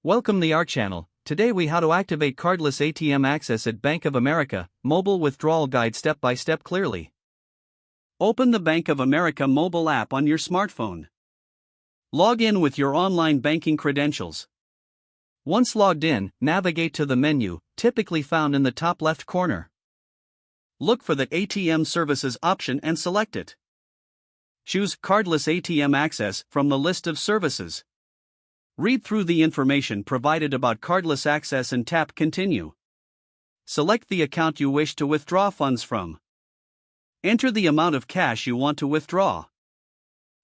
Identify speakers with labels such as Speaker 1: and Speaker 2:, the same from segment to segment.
Speaker 1: Welcome to our channel. Today we how to activate cardless ATM access at Bank of America, mobile withdrawal guide step by step clearly. Open the Bank of America mobile app on your smartphone. Log in with your online banking credentials. Once logged in, navigate to the menu, typically found in the top left corner. Look for the ATM Services option and select it. Choose Cardless ATM Access from the list of services. Read through the information provided about cardless access and tap Continue. Select the account you wish to withdraw funds from. Enter the amount of cash you want to withdraw.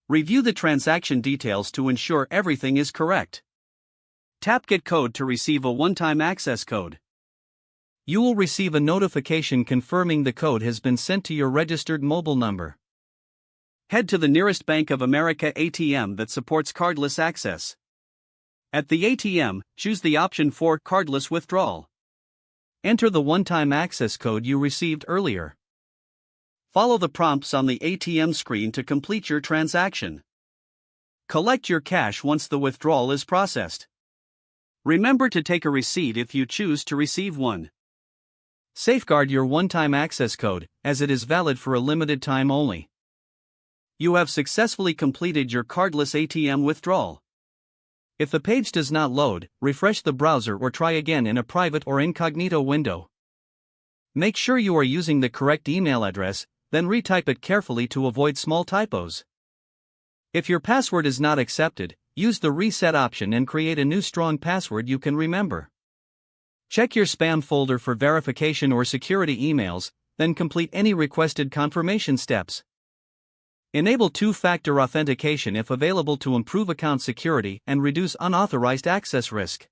Speaker 1: Review the transaction details to ensure everything is correct. Tap Get Code to receive a one-time access code. You will receive a notification confirming the code has been sent to your registered mobile number. Head to the nearest Bank of America ATM that supports cardless access. At the ATM, choose the option for Cardless Withdrawal. Enter the one-time access code you received earlier. Follow the prompts on the ATM screen to complete your transaction. Collect your cash once the withdrawal is processed. Remember to take a receipt if you choose to receive one. Safeguard your one-time access code, as it is valid for a limited time only. You have successfully completed your cardless ATM withdrawal. If the page does not load, refresh the browser or try again in a private or incognito window. Make sure you are using the correct email address, then retype it carefully to avoid small typos. If your password is not accepted, use the reset option and create a new strong password you can remember. Check your spam folder for verification or security emails, then complete any requested confirmation steps. Enable two-factor authentication if available to improve account security and reduce unauthorized access risk.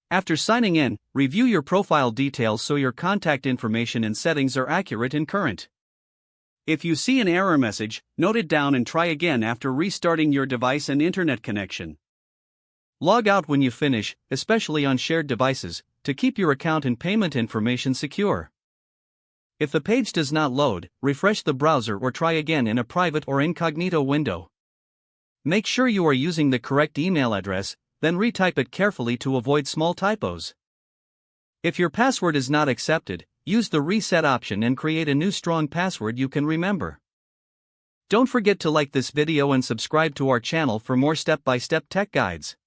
Speaker 1: After signing in, review your profile details so your contact information and settings are accurate and current. If you see an error message, note it down and try again after restarting your device and internet connection. Log out when you finish, especially on shared devices, to keep your account and payment information secure. If the page does not load, refresh the browser or try again in a private or incognito window. Make sure you are using the correct email address, then retype it carefully to avoid small typos. If your password is not accepted, use the reset option and create a new strong password you can remember. Don't forget to like this video and subscribe to our channel for more step-by-step tech guides.